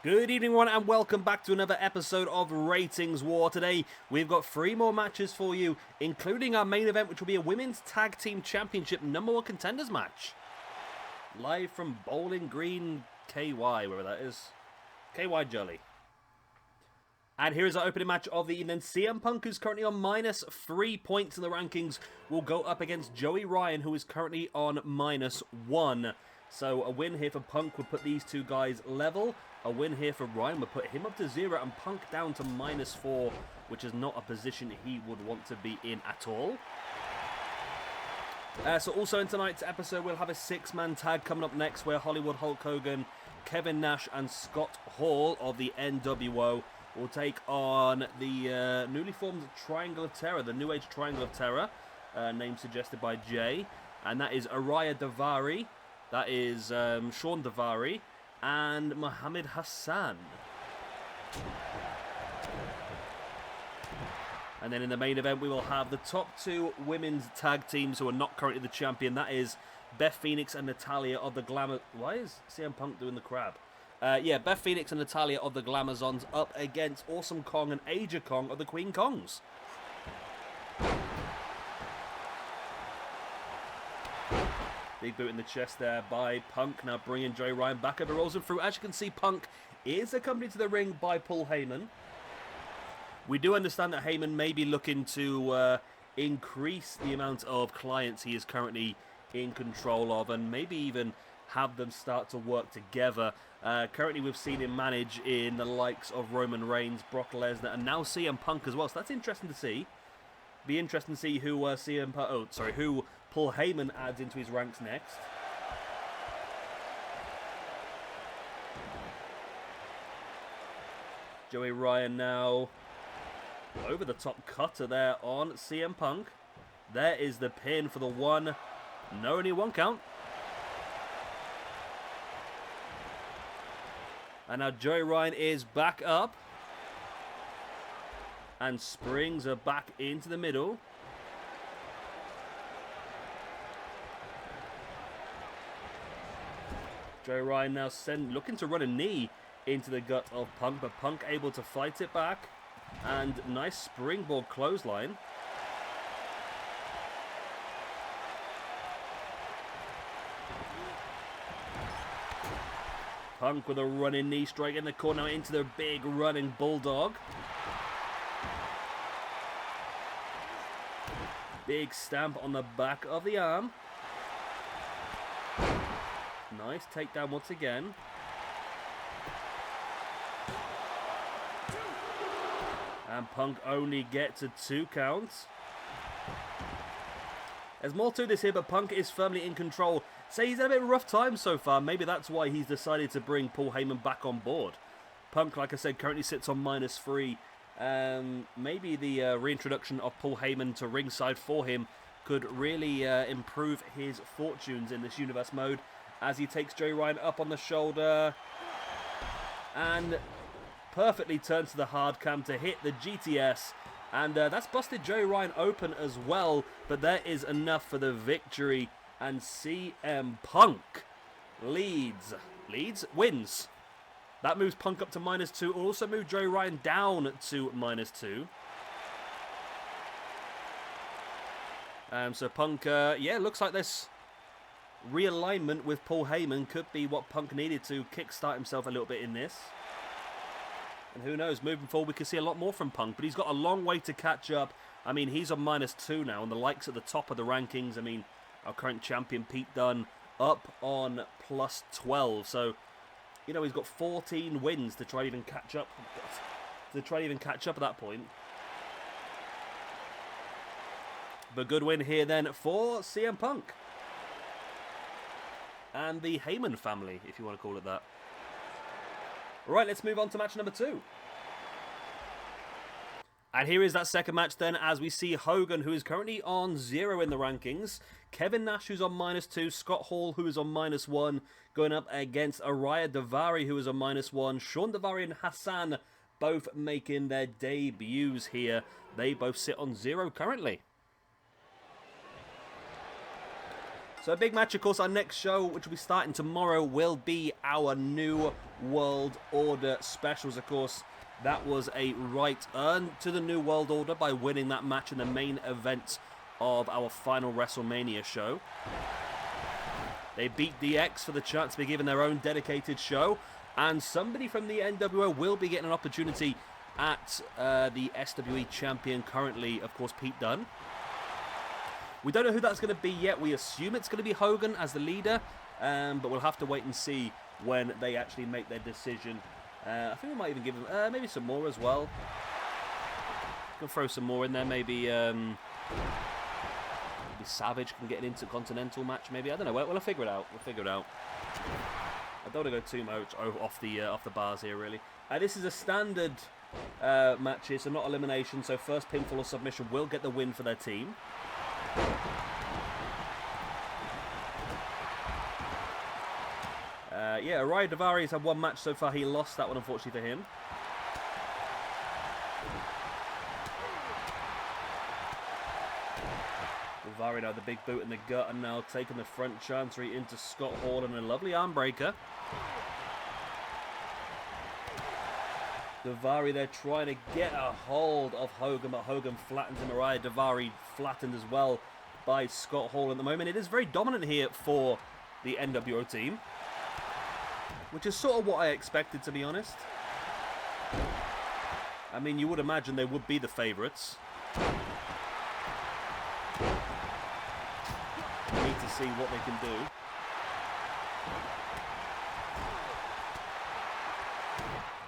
Good evening, everyone, and welcome back to another episode of Ratings War. Today, we've got 3 more matches for you, including our main event, which will be a Women's Tag Team Championship #1 Contenders match. Live from Bowling Green, KY, wherever that is. KY Jolly. And here is our opening match of the evening. CM Punk, who's currently on -3 points in the rankings, will go up against Joey Ryan, who is currently on -1. So a win here for Punk would put these two guys level. A win here for Ryan would put him up to 0 and Punk down to -4, which is not a position he would want to be in at all. So also in tonight's episode, we'll have a 6-man tag coming up next, where Hollywood Hulk Hogan, Kevin Nash and Scott Hall of the n.W.o will take on the newly formed Triangle of Terror, the New Age Triangle of Terror, name suggested by Jay. And that is Araya Davari, that is Sean Davari, and Mohammed Hassan. And then in the main event, we will have the top 2 women's tag teams who are not currently the champion. That is Beth Phoenix and Natalya of the Glamour... Why is CM Punk doing the crab? Yeah, Beth Phoenix and Natalya of the Glamazons up against Awesome Kong and Aja Kong of the Queen Kongs. Big boot in the chest there by Punk, now bringing Joey Ryan back over, rolls him through. As you can see, Punk is accompanied to the ring by Paul Heyman. We do understand that Heyman may be looking to increase the amount of clients he is currently in control of, and maybe even have them start to work together. Currently we've seen him manage in the likes of Roman Reigns, Brock Lesnar, and now CM Punk as well, so that's interesting to see. Be interesting to see who who Paul Heyman adds into his ranks next. Joey Ryan now over the top cutter there on CM Punk. There is the pin for the one. No, only 1 count. And now Joey Ryan is back up. And springs her back into the middle. Joey Ryan now looking to run a knee into the gut of Punk, but Punk able to fight it back. And nice springboard clothesline. Punk with a running knee strike in the corner into the big running bulldog. Big stamp on the back of the arm. Nice takedown once again. And Punk only gets a 2 count. There's more to this here, but Punk is firmly in control. Say he's had a bit of a rough time so far. Maybe that's why he's decided to bring Paul Heyman back on board. Punk, like I said, currently sits on -3. Maybe the reintroduction of Paul Heyman to ringside for him could really improve his fortunes in this universe mode, as he takes Joey Ryan up on the shoulder and perfectly turns to the hard cam to hit the GTS, and that's busted Joey Ryan open as well, but there is enough for the victory, and CM Punk wins. That moves Punk up to -2. Also moved Joey Ryan down to -2. So Punk, yeah, looks like this realignment with Paul Heyman could be what Punk needed to kickstart himself a little bit in this. And who knows, moving forward we could see a lot more from Punk, but he's got a long way to catch up. I mean, he's on -2 now, and the likes at the top of the rankings. I mean, our current champion Pete Dunne up on +12, so you know, he's got 14 wins to try to even catch up. At that point. But good win here then for CM Punk. And the Heyman family, if you want to call it that. Right, let's move on to match number 2. And here is that second match then, as we see Hogan, who is currently on 0 in the rankings, Kevin Nash, who's on -2, Scott Hall, who is on -1, going up against Araya Davari, who is on -1, Sean Davari and Hassan both making their debuts here. They both sit on 0 currently. So a big match, of course. Our next show, which will be starting tomorrow, will be our new World Order specials. Of course, that was a right earned to the New World Order by winning that match in the main event of our final WrestleMania show. They beat DX for the chance to be given their own dedicated show, and somebody from the n.W.o will be getting an opportunity at the SWE champion currently, of course, Pete Dunne. We don't know who that's going to be yet. We assume it's going to be Hogan as the leader, but we'll have to wait and see when they actually make their decision. I think we might even give them maybe some more as well. Can throw some more in there, maybe Savage can get an Intercontinental match, maybe. I don't know. We'll figure it out. We'll figure it out. I don't want to go too much off the bars here, really. This is a standard match here, so not elimination. So first pinfall or submission will get the win for their team. Yeah, Araya Davari's had one match so far. He lost that one, unfortunately, for him. Davari now the big boot in the gut, and now taking the front chancery into Scott Hall, and a lovely arm breaker. Davari there trying to get a hold of Hogan, but Hogan flattens him. Araya Davari flattened as well by Scott Hall at the moment. It is very dominant here for the n.W.o team, which is sort of what I expected, to be honest. I mean, you would imagine they would be the favourites. Need to see what they can do.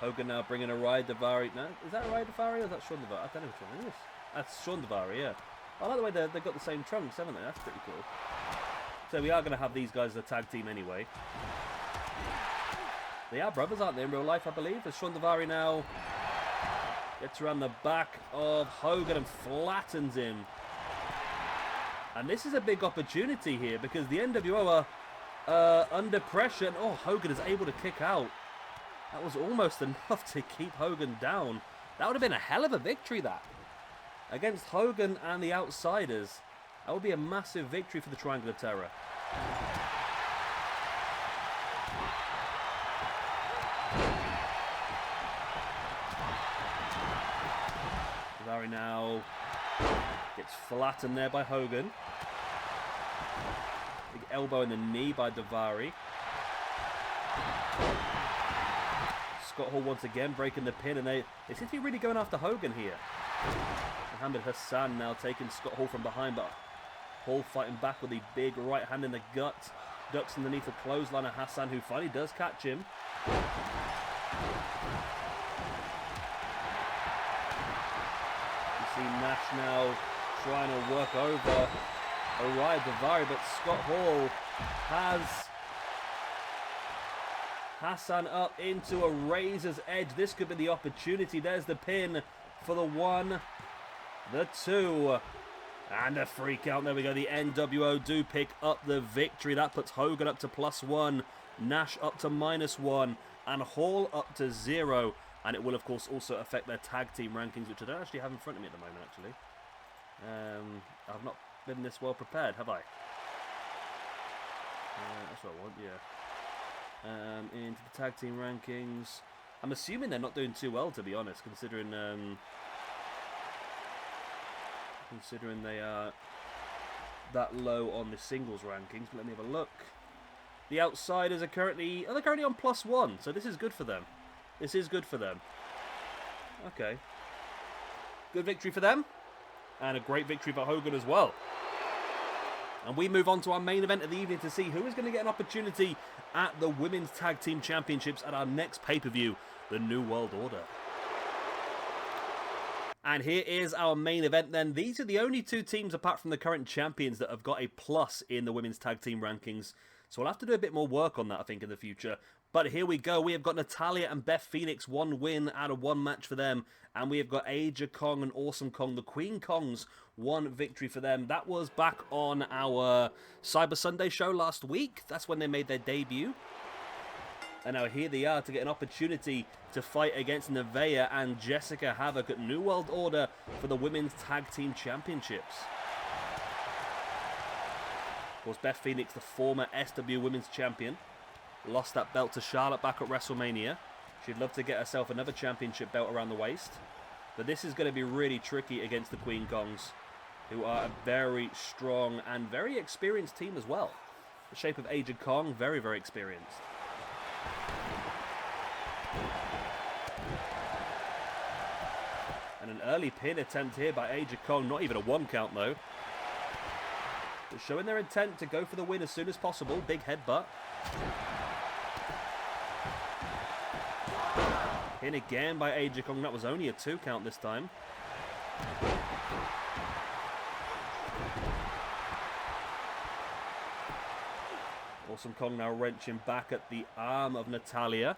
Hogan now bringing Araya Davari. No, is that Araya Davari or is that Sean Davari? I don't know which one it is. That's Sean Davari, yeah. I like the way they've got the same trunks, haven't they? That's pretty cool. So we are going to have these guys as a tag team anyway. They are brothers, aren't they, in real life, I believe? As Sean Davari now gets around the back of Hogan and flattens him. And this is a big opportunity here because the n.W.o are under pressure. And, oh, Hogan is able to kick out. That was almost enough to keep Hogan down. That would have been a hell of a victory, that. Against Hogan and the Outsiders. That would be a massive victory for the Triangle of Terror. Davari now gets flattened there by Hogan. Big elbow in the knee by Davari. Scott Hall once again breaking the pin, and they seem to be really going after Hogan here. Mohammed Hassan now taking Scott Hall from behind, but Hall fighting back with the big right hand in the gut. Ducks underneath a clothesline of Hassan, who finally does catch him. You see Nash now trying to work over Araya Davari, but Scott Hall has Hassan up into a razor's edge. This could be the opportunity. There's the pin for the 1, the 2, and a freak out. There we go. The n.W.o do pick up the victory. That puts Hogan up to +1, Nash up to -1, and Hall up to 0. And it will, of course, also affect their tag team rankings, which I don't actually have in front of me at the moment, actually. I've not been this well prepared, have I? That's what I want, yeah. Into the tag team rankings. I'm assuming they're not doing too well, to be honest, considering they are that low on the singles rankings. But let me have a look. The Outsiders are currently on +1, so this is good for them. This is good for them. Okay. Good victory for them. And a great victory for Hogan as well. And we move on to our main event of the evening to see who is going to get an opportunity at the Women's Tag Team Championships at our next pay-per-view, the New World Order. And here is our main event then. These are the only two teams apart from the current champions that have got a plus in the Women's Tag Team rankings. So we'll have to do a bit more work on that, I think, in the future. But here we go. We have got Natalya and Beth Phoenix, 1 win out of 1 match for them. And we have got Aja Kong and Awesome Kong, the Queen Kongs, 1 victory for them. That was back on our Cyber Sunday show last week. That's when they made their debut. And now here they are to get an opportunity to fight against Nevaeh and Jessica Havoc at New World Order for the Women's Tag Team Championships. Of course, Beth Phoenix, the former SW Women's Champion. lost that belt to Charlotte back at WrestleMania. She'd love to get herself another championship belt around the waist. But this is going to be really tricky against the Queen Kongs, who are a very strong and very experienced team as well. The shape of Aja Kong, very, very experienced. And an early pin attempt here by Aja Kong, not even a 1 count though. But showing their intent to go for the win as soon as possible. Big headbutt. Pin again by Aja Kong, that was only a 2 count this time. Awesome Kong now wrenching back at the arm of Natalya.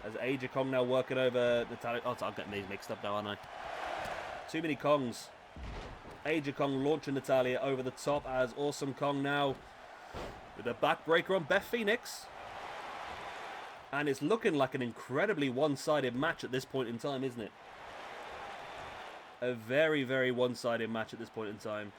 As Aja Kong now working over Natalya. Oh, I'm getting these mixed up now, aren't I? Too many Kongs. Aja Kong launching Natalya over the top as Awesome Kong now with a backbreaker on Beth Phoenix. And it's looking like an incredibly one-sided match at this point in time, isn't it? A very, very one-sided match at this point in time.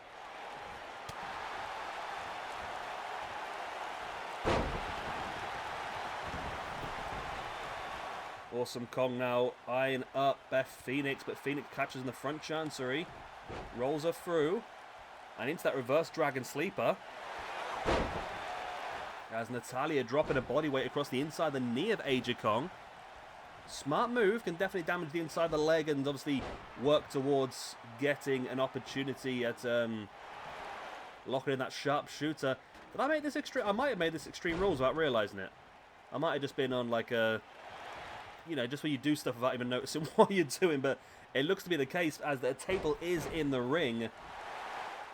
Awesome Kong now eyeing up Beth Phoenix, but Phoenix catches in the front chancery, rolls her through, and into that reverse dragon sleeper. As Natalya dropping a body weight across the inside the knee of Aja Kong. Smart move, can definitely damage the inside of the leg and obviously work towards getting an opportunity at locking in that sharpshooter. Did I make this extreme? I might have made this Extreme Rules without realising it. I might have just been on like a, you know, just where you do stuff without even noticing what you're doing, but it looks to be the case as the table is in the ring.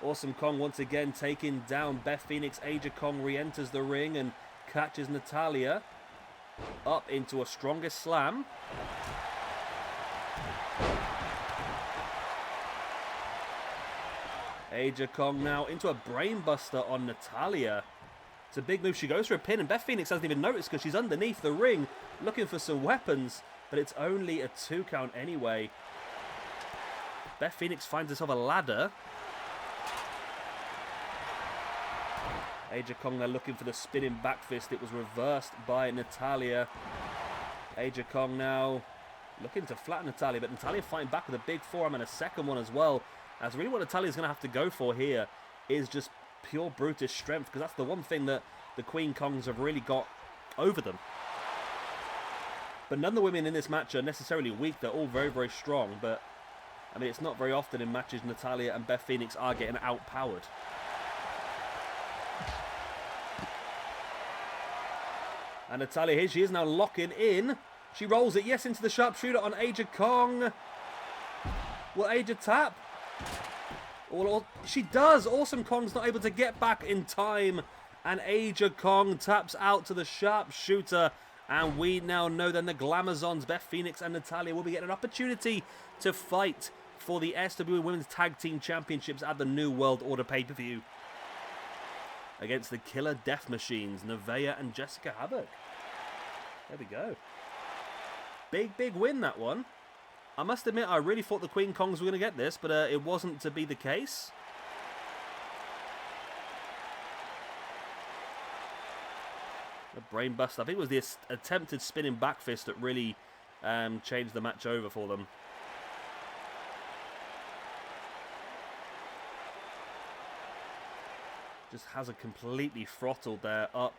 Awesome Kong once again taking down Beth Phoenix. Aja Kong re-enters the ring and catches Natalya up into a strongest slam. Aja Kong now into a brainbuster on Natalya. It's a big move. She goes for a pin, and Beth Phoenix hasn't even noticed because she's underneath the ring looking for some weapons, but it's only a 2 count anyway. Beth Phoenix finds herself a ladder. Aja Kong now looking for the spinning back fist. It was reversed by Natalya. Aja Kong now looking to flatten Natalya, but Natalya fighting back with a big forearm and a second one as well. As really what Natalya's going to have to go for here is just pure brutish strength, because that's the one thing that the Queen Kongs have really got over them. But none of the women in this match are necessarily weak. They're all very, very strong. But, I mean, it's not very often in matches Natalya and Beth Phoenix are getting outpowered. And Natalya here, she is now locking in. She rolls it, yes, into the sharpshooter on Aja Kong. Will Aja tap? Or she does. Awesome Kong's not able to get back in time. And Aja Kong taps out to the sharpshooter. And we now know then the Glamazons, Beth Phoenix and Natalya, will be getting an opportunity to fight for the SWE Women's Tag Team Championships at the New World Order pay-per-view. Against the Killer Death Machines, n.W.o and Jessica Havoc. There we go. Big, big win, that one. I must admit, I really thought the Queen Kongs were going to get this, but it wasn't to be the case. The brainbuster. I think it was the attempted spinning back fist that really changed the match over for them. Just has it completely throttled there, up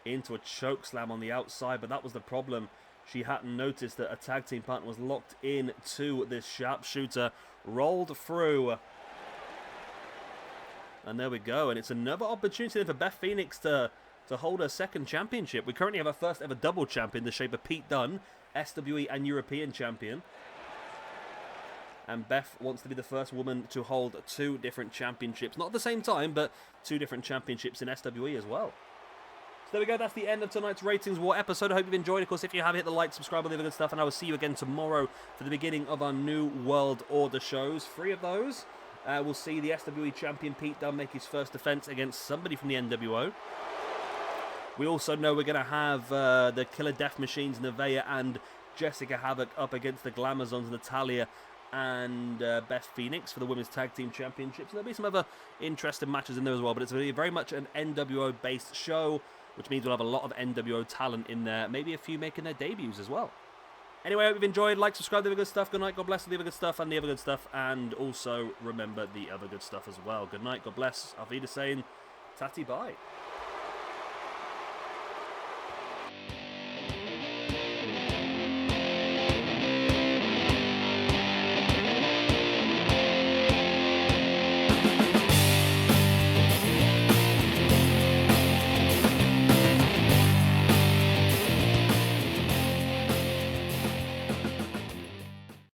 into a choke slam on the outside, but that was the problem. She hadn't noticed that a tag team partner was locked in to this sharpshooter, rolled through. And there we go, and it's another opportunity for Beth Phoenix to hold her second championship. We currently have our first ever double champion, the shape of Pete Dunne, SWE and European champion. And Beth wants to be the first woman to hold 2 different championships. Not at the same time, but 2 different championships in SWE as well. So there we go. That's the end of tonight's Ratings War episode. I hope you've enjoyed. Of course, if you have, hit the like, subscribe, all the other good stuff. And I will see you again tomorrow for the beginning of our New World Order shows. 3 of those. We'll see the SWE champion Pete Dunne make his first defense against somebody from the n.W.o. We also know we're going to have the Killer Death Machines, n.W.o and Jessica Havoc up against the Glamazons, Natalya and Beth Phoenix for the Women's Tag Team Championships. There'll be some other interesting matches in there as well, but it's going to be very much an n.W.o based show, which means we'll have a lot of n.w.o talent in there, maybe a few making their debuts as well. Anyway, I hope you've enjoyed. Like, subscribe, the other good stuff. Good night, God bless, the other good stuff, and the other good stuff. And also, remember the other good stuff as well. Good night, God bless. Auf Wiedersehen. Tati, bye.